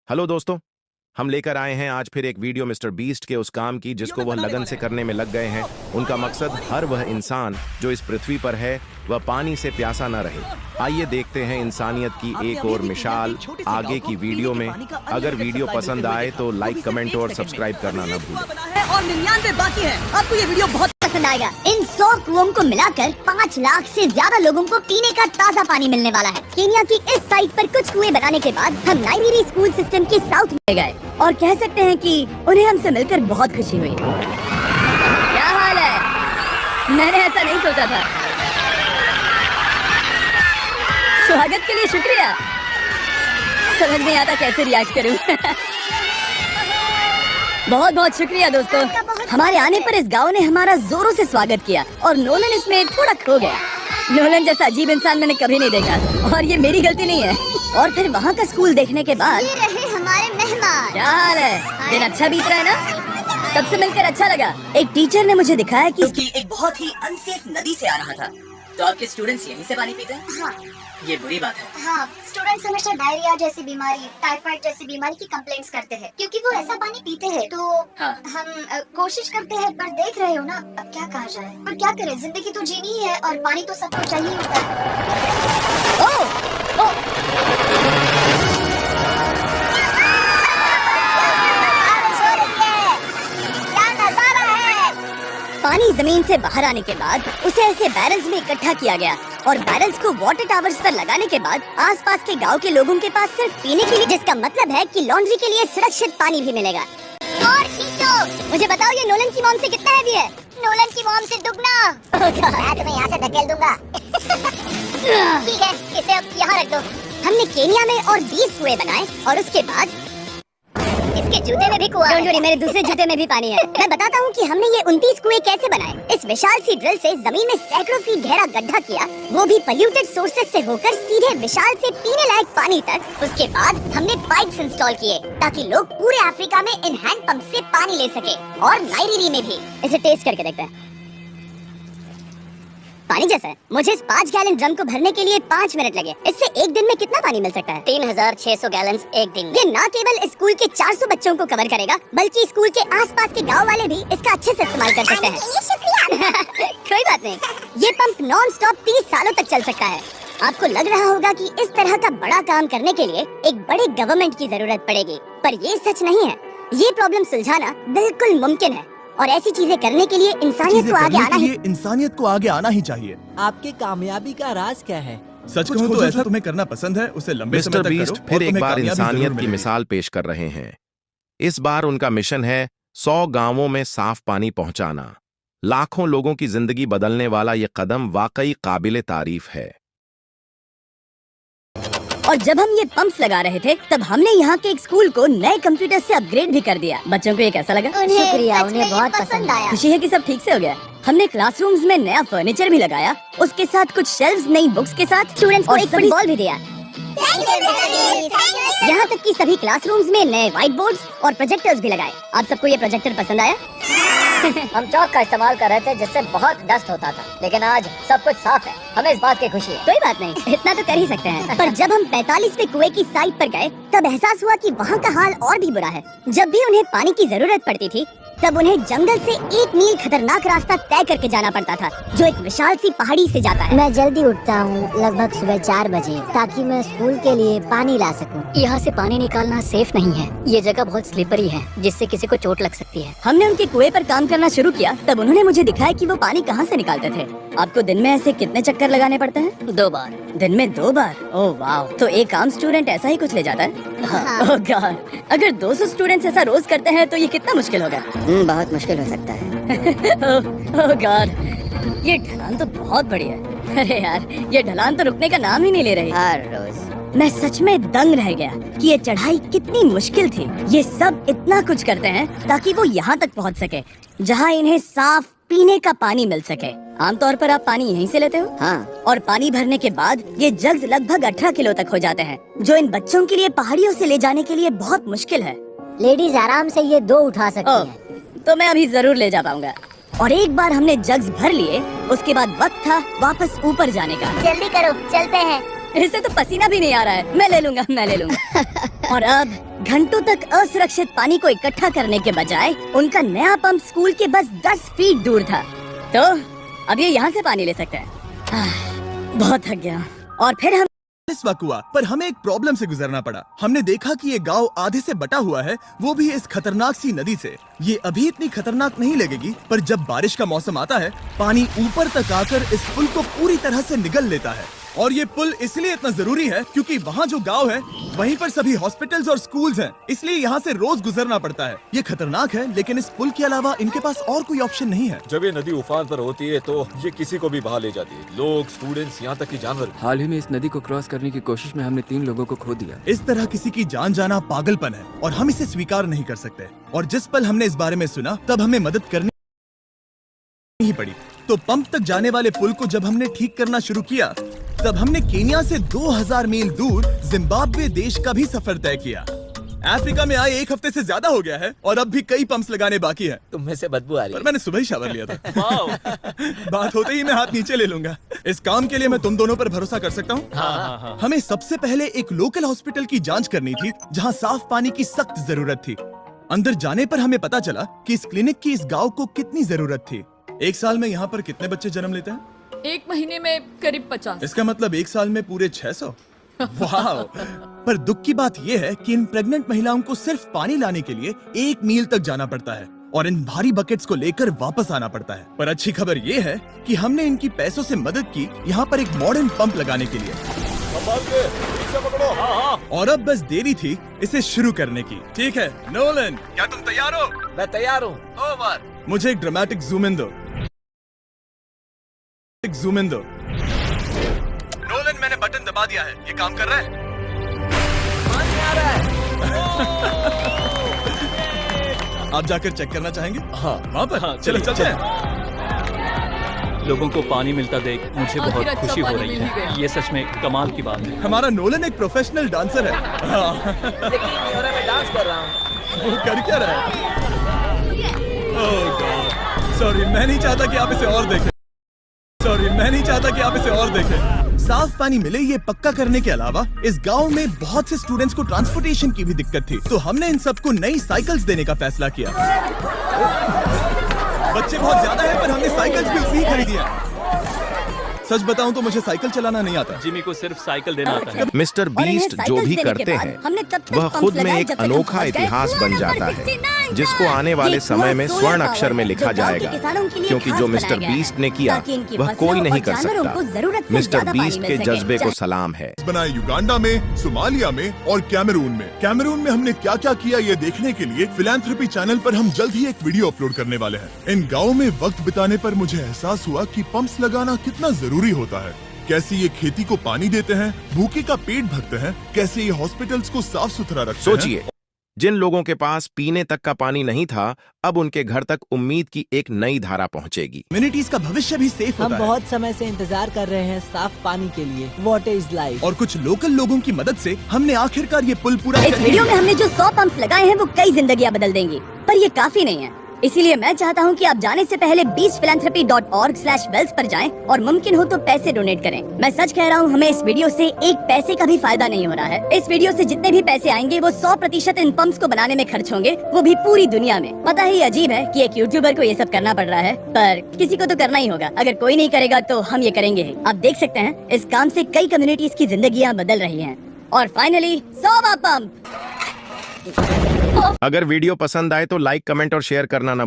Hello दोस्तों, हम लेकर आए हैं आज फिर एक वीडियो मिस्टर बीस्ट के उस काम की जिसको वह लगन से करने में लग गए हैं। उनका मकसद हर वह इंसान जो इस पृथ्वी पर है वह पानी से प्यासा न रहे। आइए देखते हैं इंसानियत की एक और मिसाल आगे की वीडियो में। अगर वीडियो पसंद आए तो लाइक, कमेंट और सब्सक्राइब करना न भूलें। और 99 बाकी है। आपको ये वीडियो बहुत पसंद आएगा। इन 100 कुओं को मिलाकर 5 लाख से ज्यादा लोगों को पीने का ताज़ा पानी मिलने वाला है। केन्या की इस साइट पर कुछ कुएं बनाने के बाद हम नाइरीरी स्कूल सिस्टम के साउथ में गए और कह सकते हैं कि उन्हें हमसे मिलकर बहुत खुशी हुई। क्या हाल है? मैंने ऐसा नहीं सोचा था। स्वागत के लिए शुक्रिया। समझ नहीं आता कैसे रिएक्ट करूं। बहुत बहुत शुक्रिया दोस्तों। हमारे आने पर इस गांव ने हमारा जोरों से स्वागत किया और नोलन इसमें थोड़ा खो गया। नोलन जैसा अजीब इंसान मैंने कभी नहीं देखा और ये मेरी गलती नहीं है। और फिर वहाँ का स्कूल देखने के बाद ये रहे हमारे मेहमान। क्या हाल है? दिन अच्छा बीत रहा है ना? सबसे मिलकर अच्छा लगा। एक टीचर ने मुझे दिखाया कि क्योंकि एक बहुत ही अनसेफ नदी से आ रहा था, तो आपके स्टूडेंट्स यहीं से पानी पीते हैं? हाँ ये बुरी बात है। हाँ, स्टूडेंट्स हमेशा डायरिया जैसी बीमारी, टाइफाइड जैसी बीमारी की कंप्लेंट्स करते हैं क्योंकि वो ऐसा पानी पीते हैं। तो हाँ। हम कोशिश करते हैं, पर देख रहे हो ना, अब क्या कहा जाए। पर क्या करें, जिंदगी तो जीनी ही है और पानी तो सबको चाहिए होता है। पानी जमीन से बाहर आने के बाद उसे ऐसे बैरल्स में इकट्ठा किया गया और बैरल्स को वाटर टावर्स पर लगाने के बाद आसपास के गांव के लोगों के पास सिर्फ पीने के लिए, जिसका मतलब है कि लॉन्ड्री के लिए सुरक्षित पानी भी मिलेगा। और खींचो। मुझे बताओ ये नोलन की मॉम से कितना हैवी है? नोलन की मॉम से दुगना। मैं तुम्हें यहाँ से धकेल दूंगा। ठीक है, इसे अब यहाँ रख दो। हमने केन्या में और 20 कुएं बनाए और उसके बाद इसके जूते में भी कुआं है। डोंट वरी, मेरे दूसरे जूते में भी पानी है। मैं बताता हूँ कि हमने ये 29 कुएं कैसे बनाए। इस विशाल सी ड्रिल से जमीन में सैकड़ों फीट गहरा गड्ढा किया, वो भी पोल्यूटेड सोर्सेज से होकर सीधे विशाल से पीने लायक पानी तक। उसके बाद हमने पाइप्स इंस्टॉल किए ताकि लोग पूरे अफ्रीका में इन हैंड पंप से पानी ले सके और नाइरीरी में भी। इसे टेस्ट करके देखते हैं। पानी जैसा है। मुझे इस 5 गैलन ड्रम को भरने के लिए 5 मिनट लगे। इससे एक दिन में कितना पानी मिल सकता है? 3600 गैलन एक दिन। ये न केवल स्कूल के 400 बच्चों को कवर करेगा, बल्कि स्कूल के आसपास के गांव वाले भी इसका अच्छे से इस्तेमाल कर सकते हैं। शुक्रिया। कोई बात नहीं, ये पंप नॉन स्टॉप 30 सालों तक चल सकता है। आपको लग रहा होगा कि इस तरह का बड़ा काम करने के लिए एक बड़े गवर्नमेंट की जरूरत पड़ेगी, पर ये सच नहीं है। ये प्रॉब्लम सुलझाना बिल्कुल मुमकिन है और ऐसी चीजें करने के लिए इंसानियत को आगे आना ही चाहिए। आपके कामयाबी का राज क्या है? सच कहूं तो ऐसा तुम्हें करना पसंद है, उसे लंबे समय मिस्टर तक बीस्ट करो फिर और एक तुम्हें बार कामयाबी इंसानियत जरूर की मिलेगी। मिसाल पेश कर रहे हैं। इस बार उनका मिशन है 100 गांवों में साफ पानी पहुंचाना। लाखों लोगों की जिंदगी बदलने वाला ये कदम वाकई काबिले तारीफ है। और जब हम ये पंप्स लगा रहे थे तब हमने यहाँ के एक स्कूल को नए कंप्यूटर से अपग्रेड भी कर दिया। बच्चों को ये कैसा लगा? शुक्रिया, उन्हें बहुत पसंद आया। खुशी है कि सब ठीक से हो गया। हमने क्लासरूम्स में नया फर्नीचर भी लगाया, उसके साथ कुछ शेल्व्स नई बुक्स के साथ स्टूडेंट्स को एक फुटबॉल भी दिया। यहाँ तक कि सभी क्लासरूम्स में नए व्हाइट बोर्ड्स और प्रोजेक्टर्स भी लगाए। आप सबको ये प्रोजेक्टर पसंद आया? हम चौक का इस्तेमाल कर रहे थे जिससे बहुत डस्ट होता था, लेकिन आज सब कुछ साफ है। हमें इस बात की खुशी है। कोई बात नहीं, इतना तो कर ही सकते हैं। पर जब हम 45वें कुएं की साइट पर गए तब एहसास हुआ कि वहाँ का हाल और भी बुरा है। जब भी उन्हें पानी की जरूरत पड़ती थी तब उन्हें जंगल से 1 मील खतरनाक रास्ता तय करके जाना पड़ता था, जो एक विशाल सी पहाड़ी से जाता है। मैं जल्दी उठता हूँ, लगभग सुबह 4 बजे, ताकि मैं स्कूल के लिए पानी ला सकूँ। यहाँ से पानी निकालना सेफ नहीं है। ये जगह बहुत स्लिपरी है, जिससे किसी को चोट लग सकती है। हमने उनके कुएं पर काम करना शुरू किया तब उन्होंने मुझे दिखाया कि वो पानी कहाँ से निकालते थे। आपको दिन में ऐसे कितने चक्कर लगाने पड़ते हैं? 2 बार। दिन में 2 बार? ओह वाह, तो एक आम स्टूडेंट ऐसा ही कुछ ले जाता है? ओह गॉड, अगर 200 स्टूडेंट्स ऐसा रोज करते हैं तो ये कितना मुश्किल होगा? बहुत मुश्किल हो सकता है। ओह गॉड, ये ढलान तो बहुत बड़ी है। अरे यार, ये ढलान तो रुकने का नाम ही नहीं ले रही। हर रोज मैं सच में दंग रह गया कि ये चढ़ाई कितनी मुश्किल थी। ये सब इतना कुछ करते हैं ताकि वो यहाँ तक पहुँच सके जहाँ इन्हें साफ पीने का पानी मिल सके। आमतौर पर आप पानी यहीं से लेते हो? हाँ। और पानी भरने के बाद ये जग्स लगभग 18 किलो तक हो जाते हैं, जो इन बच्चों के लिए पहाड़ियों से ले जाने के लिए बहुत मुश्किल है। लेडीज आराम से ये 2 उठा सकती हैं। तो मैं अभी जरूर ले जा पाऊंगा। और एक बार हमने जग्स भर लिए, उसके बाद वक्त था वापस ऊपर जाने का। जल्दी करो, चलते हैं। इससे तो पसीना भी नहीं आ रहा है। मैं ले लूंगा। और अब घंटों तक असुरक्षित पानी को इकट्ठा करने के बजाय उनका नया पंप स्कूल के बस 10 फीट दूर था, तो अब ये यहाँ से पानी ले सकते हैं। बहुत थक गया। और फिर हम इस वक्त हुआ, पर हमें एक प्रॉब्लम से गुजरना पड़ा। हमने देखा कि ये गांव आधे से बटा हुआ है, वो भी इस खतरनाक सी नदी से। ये अभी इतनी खतरनाक नहीं लगेगी, पर जब बारिश का मौसम आता है, पानी ऊपर तक आकर इस पुल को पूरी तरह से निगल लेता है। और ये पुल इसलिए इतना जरूरी है क्योंकि वहाँ जो गांव है वहीं पर सभी हॉस्पिटल्स और स्कूल्स हैं, इसलिए यहाँ से रोज गुजरना पड़ता है। ये खतरनाक है, लेकिन इस पुल के अलावा इनके पास और कोई ऑप्शन नहीं है। जब ये नदी उफान पर होती है तो ये किसी को भी बहा ले जाती है, लोग, स्टूडेंट्स, यहाँ तक कि जानवर। हाल ही में इस नदी को क्रॉस करने की कोशिश में हमने 3 लोगों को खो दिया। इस तरह किसी की जान जाना पागलपन है और हम इसे स्वीकार नहीं कर सकते। और जिस पल हमने इस बारे में सुना, तब हमें मदद करनी ही पड़ी। तो पंप तक जाने वाले पुल को जब हमने ठीक करना शुरू किया, तब हमने केन्या से 2000 मील दूर जिम्बाब्वे देश का भी सफर तय किया। अफ्रीका में आए 1 हफ्ते से ज्यादा हो गया है और अब भी कई पंप्स लगाने बाकी हैं। तुम में से बदबू आ रही पर है। मैंने सुबह ही शावर लिया था। बात होते ही मैं हाथ नीचे ले लूंगा। इस काम के लिए मैं तुम दोनों पर भरोसा कर सकता हूँ। हाँ। हमें सबसे पहले एक लोकल हॉस्पिटल की जांच करनी थी, जहाँ साफ पानी की सख्त जरूरत थी। अंदर जाने पर हमें पता चला कि इस क्लिनिक की इस गाँव को कितनी जरूरत थी। 1 साल में यहाँ पर कितने बच्चे जन्म लेते हैं? 1 महीने में करीब 50। इसका मतलब 1 साल में पूरे 600। वाह! पर दुख की बात यह है कि इन प्रेग्नेंट महिलाओं को सिर्फ पानी लाने के लिए 1 मील तक जाना पड़ता है और इन भारी बकेट्स को लेकर वापस आना पड़ता है। पर अच्छी खबर ये है कि हमने इनकी पैसों से मदद की यहाँ पर एक मॉडर्न पंप लगाने के लिए। और अब बस देरी थी इसे शुरू करने की। ठीक है नोलन, क्या तुम तैयार हो? मैं तैयार हूँ। ओवर। मुझे एक ड्रामेटिक जूम इन दो। नोलन, मैंने बटन दबा दिया है, ये काम कर रहा है? आप जाकर चेक करना चाहेंगे? हाँ, वहाँ पर? हाँ, चलो चलते हैं। लोगों को पानी मिलता देख मुझे आखिर बहुत अच्छा खुशी हो पानी रही मिल ही है। गया। ये सच में कमाल की बात है। हमारा नोलन एक प्रोफेशनल डांसर है। हाँ। यकीन नहीं हो रहा, मैं डांस कर रहा हूँ। वो कर क्या रहा है? ओह गॉड, सॉरी, मैं नहीं चाहता कि आप इसे और देखें। साफ पानी मिले ये पक्का करने के अलावा इस गांव में बहुत से स्टूडेंट्स को ट्रांसपोर्टेशन की भी दिक्कत थी, तो हमने इन सबको नई साइकिल्स देने का फैसला किया। बच्चे बहुत ज्यादा हैं, पर हमने साइकिल्स भी उतनी ही खरीदी है। सच बताऊं तो मुझे साइकिल चलाना नहीं आता। जिमी को सिर्फ साइकिल देना आता है। मिस्टर और इन्हें बीस्ट जो साइकिल्स भी देने के करते बाद हैं हमने तब तक वह पंप्स खुद में लगाए एक जब तक हम अनोखा पहुंच गए इतिहास कुआं बन नंबर जाता है, 69 जिसको आने वाले ये समय में कुआं स्वर्ण सोलर अक्षर में पावर लिखा है, जो गांव के जाएगा, किसानों के लिए क्योंकि खास जो बनाया मिस्टर गया है, बीस्ट ने किया ताकि इनकी वह फसलों कोई नहीं और कर जानवरों सकता। को जरूरत से मिस्टर ज्यादा पानी बीस्ट मिल के सके। जज्बे को सलाम है। बनाए युगांडा में, सोमालिया में और कैमरून में हमने क्या क्या किया ये देखने के लिए फिलैंथ्रोपी चैनल पर हम जल्द ही एक वीडियो अपलोड करने वाले हैं। इन गाँव में वक्त बिताने पर मुझे एहसास हुआ कि पंप्स लगाना कितना जरूरी होता है। कैसे ये खेती को पानी देते हैं, भूखे का पेट भरते हैं, कैसे ये हॉस्पिटल्स को साफ सुथरा रखते हैं। सोचिए, जिन लोगों के पास पीने तक का पानी नहीं था, अब उनके घर तक उम्मीद की एक नई धारा पहुंचेगी। कम्युनिटीज का भविष्य भी सेफ हम होता है। बहुत समय से इंतजार कर रहे हैं साफ पानी के लिए। Water is life. और कुछ लोकल लोगों की मदद से हमने आखिरकार ये पुल पूरा इस कर वीडियो लिया। में हमने जो 100 पंप्स लगाए हैं वो कई जिंदगियां बदल देंगी, पर ये काफी नहीं है। इसीलिए मैं चाहता हूँ कि आप जाने से पहले beastphilanthropy.org/wells पर जाएं और मुमकिन हो तो पैसे डोनेट करें। मैं सच कह रहा हूँ, हमें इस वीडियो से एक पैसे का भी फायदा नहीं हो रहा है। इस वीडियो से जितने भी पैसे आएंगे वो 100% इन पंप्स को बनाने में खर्च होंगे, वो भी पूरी दुनिया में। पता ही अजीब है कि एक यूट्यूबर को ये सब करना पड़ रहा है, पर किसी को तो करना ही होगा। अगर कोई नहीं करेगा तो हम ये करेंगे ही। आप देख सकते हैं इस काम से कई कम्युनिटीज की जिंदगियाँ बदल रही है। और फाइनली 100वां पंप। अगर वीडियो पसंद आए तो लाइक, कमेंट और शेयर करना न